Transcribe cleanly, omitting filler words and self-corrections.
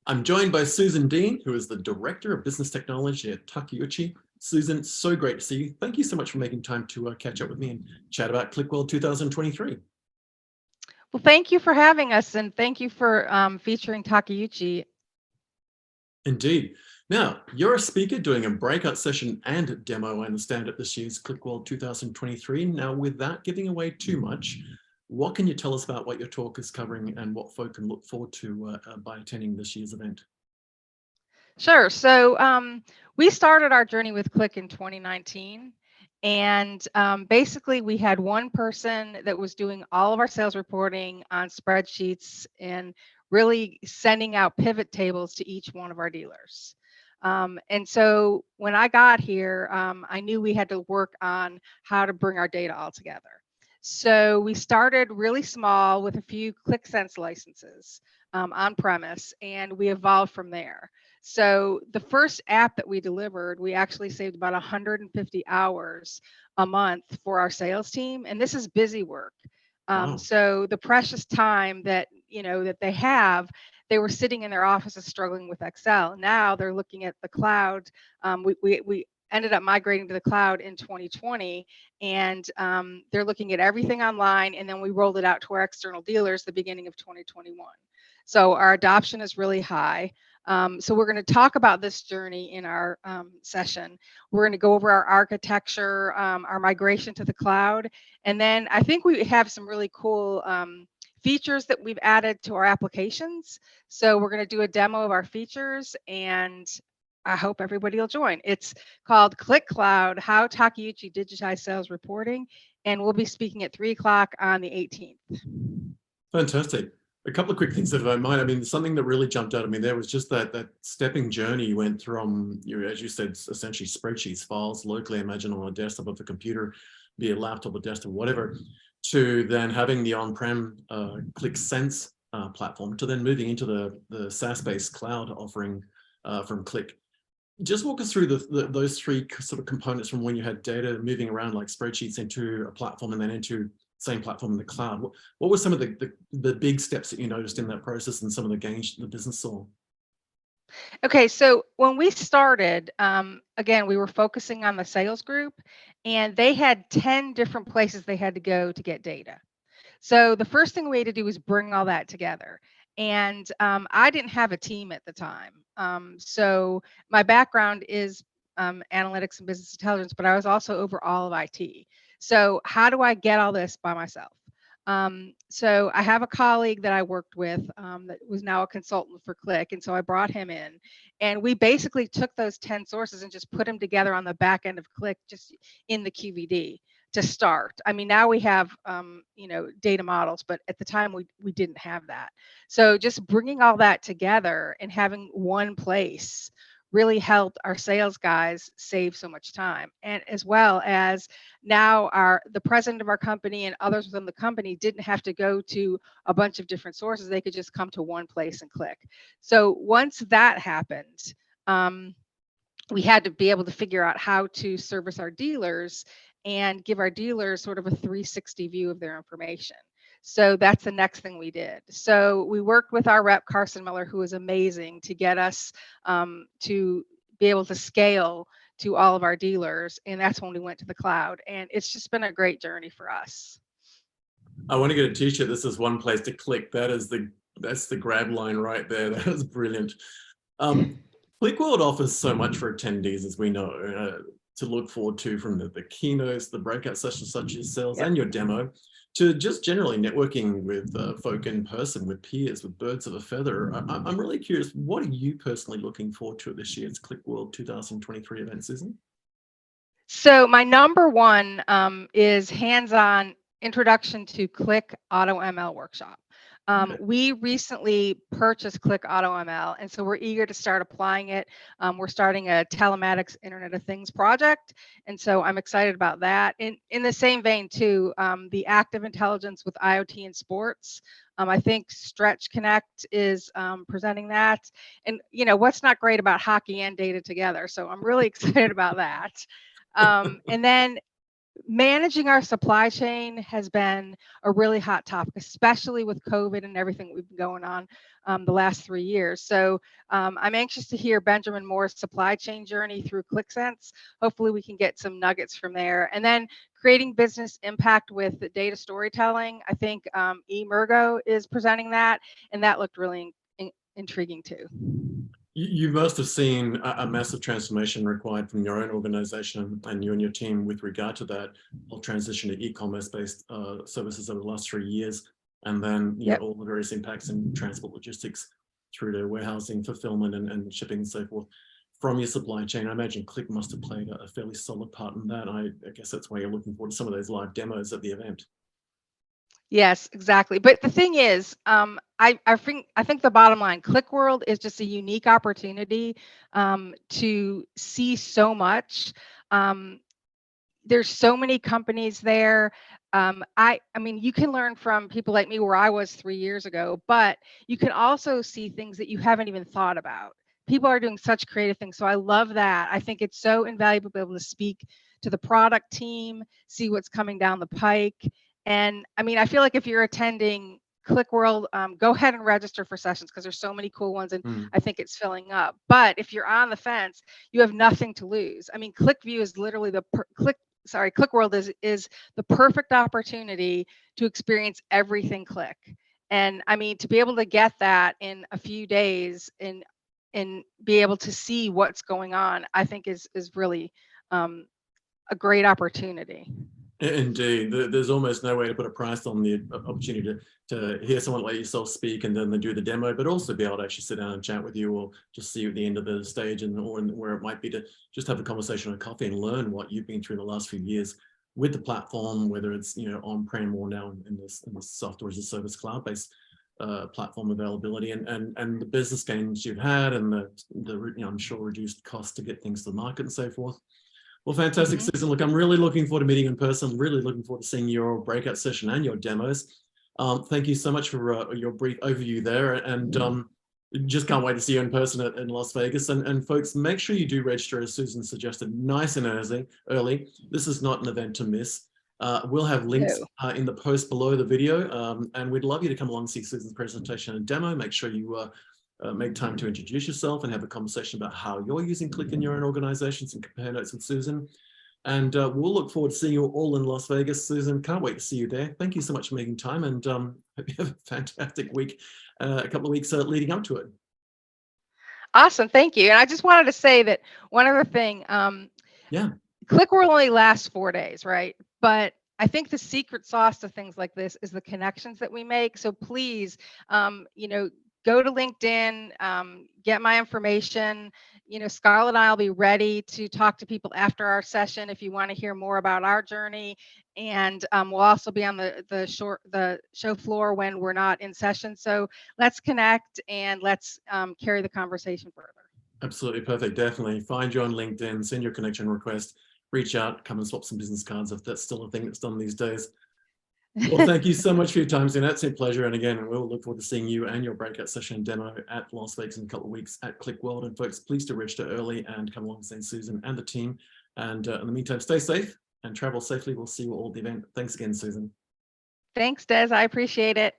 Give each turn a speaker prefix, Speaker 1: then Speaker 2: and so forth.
Speaker 1: I'm joined by Susan Dean, who is the Director of Business Technology at Takeuchi. Susan, so great to see you. Thank you so much for making time to catch up with me and chat about Qlik World 2023.
Speaker 2: Well, thank you for having us, and thank you for featuring Takeuchi.
Speaker 1: Indeed. Now, you're a speaker doing a breakout session and a demo, I understand, at this year's Qlik World 2023. Now, without giving away too much, what can you tell us about what your talk is covering and what folk can look forward to by attending this year's event?
Speaker 2: Sure. So we started our journey with Qlik in 2019. And basically, we had one person that was doing all of our sales reporting on spreadsheets and really sending out pivot tables to each one of our dealers. And so when I got here, I knew we had to work on how to bring our data all together. So we started really small with a few Qlik Sense licenses on premise, and we evolved from there. So the first app that we delivered, we actually saved about 150 hours a month for our sales team, and this is busy work.
Speaker 1: Wow.
Speaker 2: So the precious time that that they were sitting in their offices struggling with Excel. Now they're looking at the cloud. We ended up migrating to the cloud in 2020, and they're looking at everything online, and then we rolled it out to our external dealers the beginning of 2021. So our adoption is really high. So we're going to talk about this journey in our session. We're going to go over our architecture, our migration to the cloud, and then I think we have some really cool features that we've added to our applications. So we're going to do a demo of our features, and I hope everybody will join. It's called Qlik Cloud, How Takeuchi Digitized Sales Reporting, and we'll be speaking at 3 o'clock on the 18th.
Speaker 1: Fantastic. A couple of quick things that I might. I mean, something that really jumped out at me there was just that stepping journey you went from, as you said, essentially spreadsheets, files locally, imagine on a desktop of a computer, be it laptop or desktop, whatever, to then having the on-prem Qlik Sense platform, to then moving into the SaaS-based cloud offering from Qlik. Just walk us through those three sort of components from when you had data moving around like spreadsheets into a platform and then into same platform in the cloud. What were some of the big steps that you noticed in that process and some of the gains the business saw?
Speaker 2: Okay, so when we started, again, we were focusing on the sales group, and they had 10 different places they had to go to get data. So the first thing we had to do was bring all that together. And I didn't have a team at the time. So my background is analytics and business intelligence, but I was also over all of IT. So how do I get all this by myself? So I have a colleague that I worked with that was now a consultant for Qlik, and so I brought him in, and we basically took those 10 sources and just put them together on the back end of Qlik, just in the QVD to start. I mean, now we have data models, but at the time we didn't have that. So just bringing all that together and having one place really helped our sales guys save so much time. And as well as now the president of our company and others within the company didn't have to go to a bunch of different sources. They could just come to one place and Qlik. So once that happened, we had to be able to figure out how to service our dealers and give our dealers sort of a 360 view of their information. So that's the next thing we did. So we worked with our rep, Carson Miller, who was amazing, to get us to be able to scale to all of our dealers. And that's when we went to the cloud. And it's just been a great journey for us.
Speaker 1: I want to get a t-shirt that says one place to click. That's the grab line right there. That was brilliant. Qlik World offers so much for attendees, as we know, to look forward to, from the keynotes, the breakout sessions such as sales, and your demo, to just generally networking with folk in person, with peers, with birds of a feather. I'm really curious, what are you personally looking forward to this year's Qlik World 2023 event, Susan?
Speaker 2: So my number one is hands-on introduction to Qlik Auto ML workshop. We recently purchased Qlik Auto ML, and so we're eager to start applying it. We're starting a telematics Internet of Things project, and so I'm excited about that. In the same vein, too, the active intelligence with IoT and sports. I think Stretch Connect is presenting that. And, what's not great about hockey and data together? So I'm really excited about that. And then Managing our supply chain has been a really hot topic, especially with COVID and everything we've been going on the last 3 years. So I'm anxious to hear Benjamin Moore's supply chain journey through Qlik Sense. Hopefully we can get some nuggets from there. And then creating business impact with data storytelling. I think Murgo is presenting that, and that looked really intriguing too.
Speaker 1: You must have seen a massive transformation required from your own organization and you and your team with regard to that whole transition to e-commerce based services over the last 3 years, and then
Speaker 2: Yep.
Speaker 1: all the various impacts in transport logistics through to warehousing, fulfillment, and shipping and so forth from your supply chain. I imagine Qlik must have played a fairly solid part in that. I guess that's why you're looking forward to some of those live demos at the event.
Speaker 2: Yes, exactly. But the thing is, I think the bottom line, Qlik World is just a unique opportunity to see so much. There's so many companies there. I mean, you can learn from people like me where I was 3 years ago, but you can also see things that you haven't even thought about. People are doing such creative things. So I love that. I think it's so invaluable to be able to speak to the product team, see what's coming down the pike. And I mean, I feel like if you're attending Qlik World, go ahead and register for sessions because there's so many cool ones, and I think it's filling up. But if you're on the fence, you have nothing to lose. I mean, QlikView is literally Qlik World is the perfect opportunity to experience everything Qlik. And I mean, to be able to get that in a few days and be able to see what's going on, I think is really a great opportunity.
Speaker 1: Indeed, there's almost no way to put a price on the opportunity to hear someone like yourself speak and then they do the demo, but also be able to actually sit down and chat with you, or just see you at the end of the stage, and or where it might be to just have a conversation on coffee and learn what you've been through the last few years with the platform, whether it's on-prem or now in this software as a service cloud-based platform availability, and the business gains you've had, and the I'm sure reduced costs to get things to the market and so forth. Well, fantastic, Susan. Look, I'm really looking forward to meeting in person. Really looking forward to seeing your breakout session and your demos. Thank you so much for your brief overview there, and just can't wait to see you in person in Las Vegas. And folks, make sure you do register, as Susan suggested, nice and early. This is not an event to miss. We'll have links in the post below the video, and we'd love you to come along and see Susan's presentation and demo. Make sure you make time to introduce yourself and have a conversation about how you're using Qlik in your own organizations, and compare notes with Susan. And we'll look forward to seeing you all in Las Vegas, Susan. Can't wait to see you there. Thank you so much for making time, and hope you have a fantastic week, a couple of weeks leading up to it.
Speaker 2: Awesome, thank you. And I just wanted to say that one other thing, Qlik World only lasts 4 days, right? But I think the secret sauce to things like this is the connections that we make. So please, go to LinkedIn, get my information. Scarlett and I will be ready to talk to people after our session if you want to hear more about our journey. And we'll also be on the show floor when we're not in session. So let's connect and let's carry the conversation further.
Speaker 1: Absolutely perfect. Definitely find you on LinkedIn, send your connection request, reach out, come and swap some business cards if that's still a thing that's done these days. Well, thank you so much for your time, Susan. That's a pleasure. And again, we'll look forward to seeing you and your breakout session demo at Las Vegas in a couple of weeks at Qlik World. And folks, please do register early and come along and see Susan and the team. And in the meantime, stay safe and travel safely. We'll see you all at the event. Thanks again, Susan.
Speaker 2: Thanks, Des. I appreciate it.